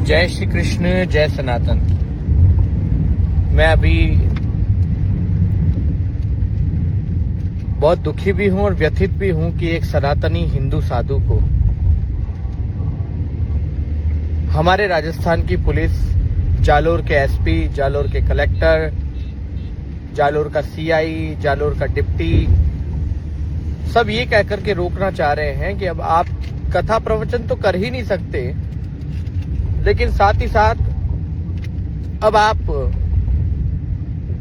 जय श्री कृष्ण, जय सनातन। मैं अभी बहुत दुखी भी हूं और व्यथित भी हूं कि एक सनातनी हिंदू साधु को हमारे राजस्थान की पुलिस, जालोर के एसपी, जालोर के कलेक्टर, जालोर का सीआई, जालोर का डिप्टी, सब ये कहकर के रोकना चाह रहे हैं कि अब आप कथा प्रवचन तो कर ही नहीं सकते, लेकिन साथ ही साथ अब आप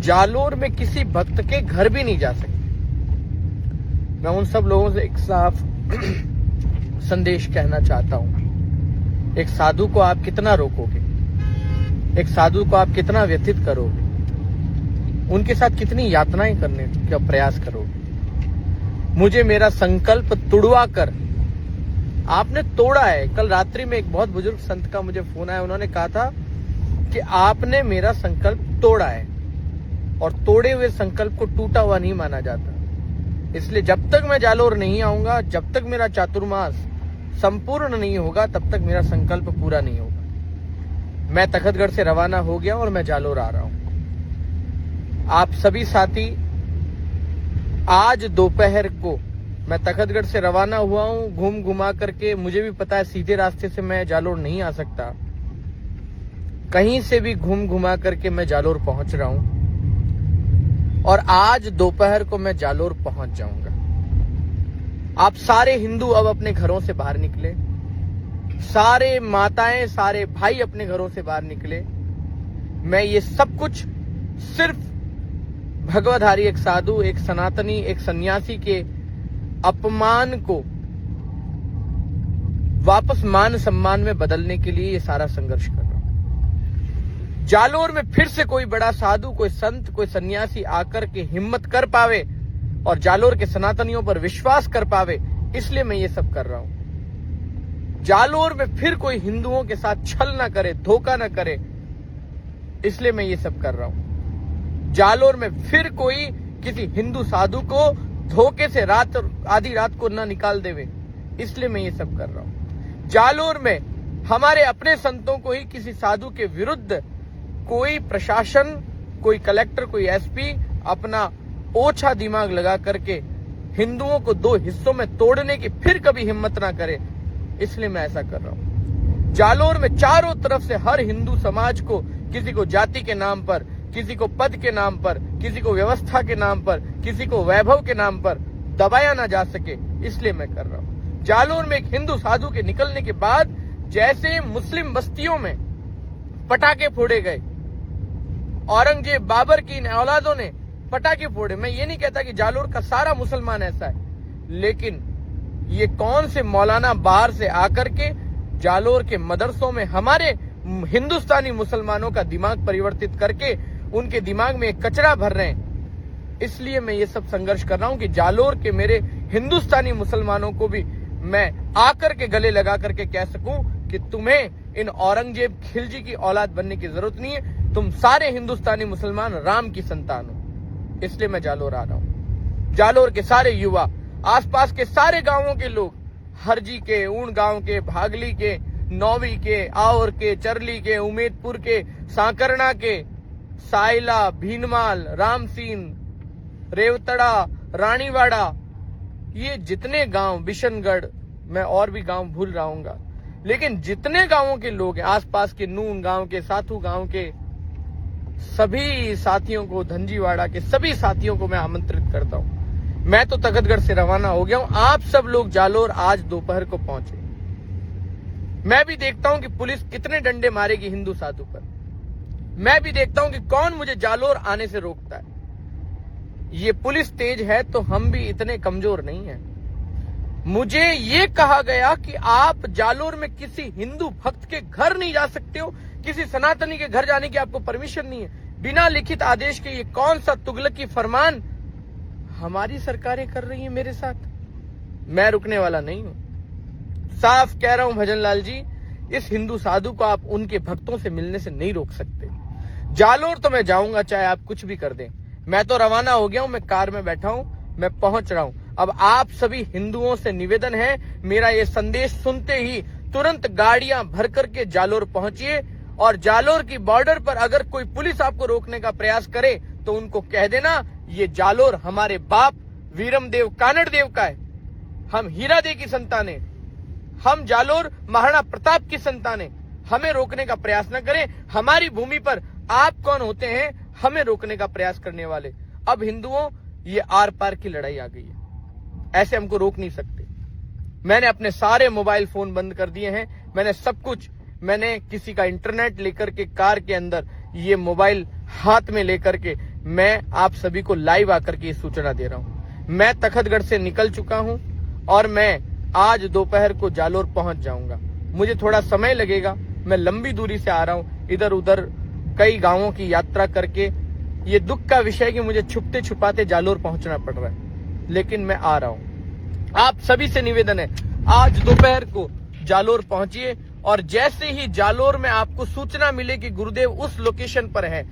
जालोर में किसी भक्त के घर भी नहीं जा सकते। मैं उन सब लोगों से एक साफ संदेश कहना चाहता हूं। एक साधु को आप कितना रोकोगे? एक साधु को आप कितना व्यथित करोगे? उनके साथ कितनी यातनाएं करने का प्रयास करोगे? मुझे मेरा संकल्प तुड़वा कर आपने तोड़ा है। कल रात्रि में एक बहुत बुजुर्ग संत का मुझे फोन आया, उन्होंने कहा था कि आपने मेरा संकल्प तोड़ा है और तोड़े हुए संकल्प को टूटा हुआ नहीं माना जाता। इसलिए जब तक मैं जालोर नहीं आऊंगा, जब तक मेरा चातुर्मास संपूर्ण नहीं होगा, तब तक मेरा संकल्प पूरा नहीं होगा। मैं तखतगढ़ से रवाना हो गया और मैं जालोर आ रहा हूं। आप सभी साथी, आज दोपहर को मैं तखतगढ़ से रवाना हुआ हूं, घूम घुमा करके। मुझे भी पता है सीधे रास्ते से मैं जालोर नहीं आ सकता, कहीं से भी घूम घुमा करके मैं जालोर पहुंच रहा हूं और आज दोपहर को मैं जालोर पहुंच जाऊंगा। आप सारे हिंदू अब अपने घरों से बाहर निकले, सारे माताएं, सारे भाई अपने घरों से बाहर निकले। मैं ये सब कुछ सिर्फ भगवधारी एक साधु, एक सनातनी, एक सन्यासी के अपमान को वापस मान सम्मान में बदलने के लिए ये सारा संघर्ष कर रहा हूं। जालोर में फिर से कोई बड़ा साधु, कोई संत, कोई सन्यासी आकर के हिम्मत कर पावे और जालोर के सनातनियों पर विश्वास कर पावे, इसलिए मैं ये सब कर रहा हूं। जालोर में फिर कोई हिंदुओं के साथ छल ना करे, धोखा ना करे, इसलिए मैं ये सब कर रहा हूं। जालोर में फिर कोई किसी हिंदू साधु को धोखे से आधी रात को ना निकाल देवे, इसलिए मैं ये सब कर रहा हूं। जालोर में हमारे अपने संतों को ही किसी साधु के विरुद्ध कोई प्रशासन, कोई कलेक्टर, कोई एसपी अपना ओछा दिमाग लगा करके हिंदुओं को दो हिस्सों में तोड़ने की फिर कभी हिम्मत ना करे, इसलिए मैं ऐसा कर रहा हूं। जालोर में चारों तरफ से हर हिंदू समाज को, किसी को जाति के नाम पर, किसी को पद के नाम पर, किसी को व्यवस्था के नाम पर, किसी को वैभव के नाम पर दबाया ना जा सके, इसलिए मैं कर रहा हूं। जालोर में एक हिंदू साधु के निकलने के बाद जैसे मुस्लिम बस्तियों में पटाखे फोड़े गए, औरंगजेब, बाबर की इन औलादों ने पटाखे फोड़े। मैं ये नहीं कहता कि जालोर का सारा मुसलमान ऐसा है, लेकिन ये कौन से मौलाना बाहर से आकर के जालोर के मदरसों में हमारे हिंदुस्तानी मुसलमानों का दिमाग परिवर्तित करके उनके दिमाग में एक कचरा भर रहे हैं। इसलिए मैं ये सब संघर्ष कर रहा हूं कि जालोर के मेरे हिंदुस्तानी मुसलमानों को भी मैं आकर के गले लगा करके कह सकूं कि तुम्हें इन औरंगजेब, खिलजी की औलाद बनने की जरूरत नहीं है। तुम सारे हिंदुस्तानी मुसलमान राम की संतान हो। इसलिए मैं जालोर आ रहा हूं। जालोर के सारे युवा, आसपास के सारे गांवों के लोग, हरजी के, ऊन गांव के, भागली के, नौवी के, आवर के, चरली के, उमेदपुर के, सांकरना के, साइला, भीनमाल, रामसीन, रेवतड़ा, रानीवाड़ा, ये जितने गांव, बिशनगढ़, मैं और भी गांव भूल रहा हूंगा, लेकिन जितने गांवों के लोग हैं, आसपास के नून गांव के, साथू गांव के सभी साथियों को, धंजीवाड़ा के सभी साथियों को मैं आमंत्रित करता हूं। मैं तो तखतगढ़ से रवाना हो गया हूं। आप सब लोग जालोर आज दोपहर को पहुंचे। मैं भी देखता हूं कि पुलिस कितने डंडे मारेगी हिंदू साधु पर। मैं भी देखता हूं कि कौन मुझे जालोर आने से रोकता है। ये पुलिस तेज है तो हम भी इतने कमजोर नहीं हैं। मुझे ये कहा गया कि आप जालोर में किसी हिंदू भक्त के घर नहीं जा सकते हो, किसी सनातनी के घर जाने की आपको परमिशन नहीं है। बिना लिखित आदेश के ये कौन सा तुगलकी फरमान हमारी सरकारें कर रही हैं मेरे साथ? मैं रुकने वाला नहीं हूं। साफ कह रहा हूं भजनलाल जी, इस हिंदू साधु को आप उनके भक्तों से मिलने से नहीं रोक सकते। जालोर तो मैं जाऊंगा, चाहे आप कुछ भी कर दें। मैं तो रवाना हो गया हूं, मैं कार में बैठा हूं, मैं पहुंच रहा हूं। अब आप सभी हिंदुओं से निवेदन है, मेरा ये संदेश सुनते ही तुरंत गाड़ियां भर करके जालोर पहुंचिए और जालोर की बॉर्डर पर अगर कोई पुलिस आपको रोकने का प्रयास करे तो उनको कह देना ये जालोर हमारे बाप वीरमदेव कानड़देव का है, हम हीरादेव की संतान है, हम जालोर महाराणा प्रताप की संतान है, हमें रोकने का प्रयास न करें। हमारी भूमि पर आप कौन होते हैं हमें रोकने का प्रयास करने वाले। अब हिंदुओं ये आर पार की लड़ाई आ गई है, ऐसे हमको रोक नहीं सकते। मैंने अपने सारे मोबाइल फोन बंद कर दिए हैं, मैंने सब कुछ, मैंने किसी का इंटरनेट लेकर के कार के अंदर ये मोबाइल हाथ में लेकर के मैं आप सभी को लाइव आकर के ये सूचना दे रहा हूं। मैं तखतगढ़ से निकल चुका हूं और मैं आज दोपहर को जालोर पहुंच जाऊंगा। मुझे थोड़ा समय लगेगा, मैं लंबी दूरी से आ रहा हूं, इधर उधर कई गांवों की यात्रा करके। ये दुख का विषय कि मुझे छुपते छुपाते जालोर पहुंचना पड़ रहा है, लेकिन मैं आ रहा हूं। आप सभी से निवेदन है, आज दोपहर को जालोर पहुंचिए और जैसे ही जालोर में आपको सूचना मिले कि गुरुदेव उस लोकेशन पर है,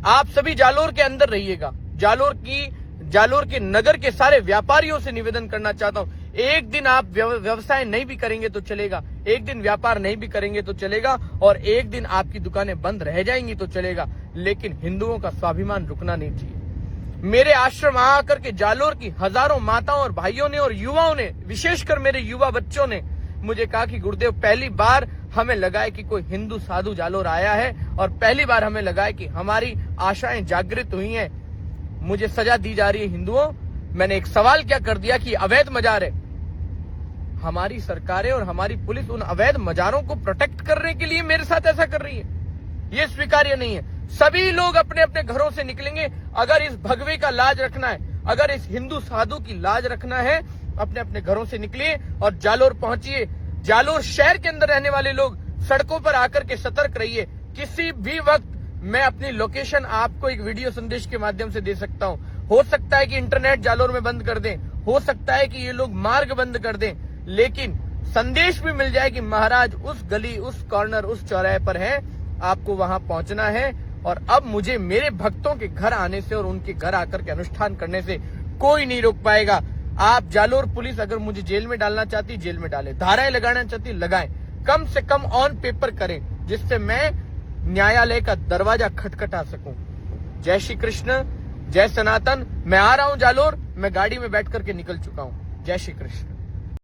आप सभी जालोर के अंदर रहिएगा। जालोर के नगर के सारे व्यापारियों से निवेदन करना चाहता हूं, एक दिन आप व्यवसाय नहीं भी करेंगे तो चलेगा, एक दिन व्यापार नहीं भी करेंगे तो चलेगा और एक दिन आपकी दुकानें बंद रह जाएंगी तो चलेगा, लेकिन हिंदुओं का स्वाभिमान रुकना नहीं चाहिए। मेरे आश्रम आकर के जालोर की हजारों माताओं और भाइयों ने और युवाओं ने, विशेषकर मेरे युवा बच्चों ने मुझे कहा कि गुरुदेव पहली बार हमें लगा है कि कोई हिंदू साधु जालोर आया है और पहली बार हमें लगा है कि हमारी आशाएं जागृत हुई हैं। मुझे सजा दी जा रही है हिंदुओं। मैंने एक सवाल क्या कर दिया कि अवैध मजार है, हमारी सरकारें और हमारी पुलिस उन अवैध मजारों को प्रोटेक्ट करने के लिए मेरे साथ ऐसा कर रही है, ये स्वीकार्य नहीं है। सभी लोग अपने अपने घरों से निकलेंगे। अगर इस भगवे का लाज रखना है, अगर इस हिंदू साधु की लाज रखना है, अपने अपने घरों से निकलिए और जालोर पहुंचिए। जालोर शहर के अंदर रहने वाले लोग सड़कों पर आकर के सतर्क रहिए। किसी भी वक्त मैं अपनी लोकेशन आपको एक वीडियो संदेश के माध्यम से दे सकता हूं। हो सकता है कि इंटरनेट जालोर में बंद कर दें, हो सकता है कि ये लोग मार्ग बंद कर दें, लेकिन संदेश भी मिल जाए कि महाराज उस गली, उस कॉर्नर, उस चौराहे पर है, आपको वहां पहुंचना है। और अब मुझे मेरे भक्तों के घर आने से और उनके घर आकर के अनुष्ठान करने से कोई नहीं रोक पाएगा। आप जालोर पुलिस अगर मुझे जेल में डालना चाहती, जेल में डालें, धाराएं लगाना चाहती लगाएं, कम से कम ऑन पेपर करें, जिससे मैं न्यायालय का दरवाजा खटखटा सकूं। जय श्री कृष्ण, जय सनातन। मैं आ रहा हूं जालोर, मैं गाड़ी में बैठ करके निकल चुका हूं। जय श्री कृष्ण।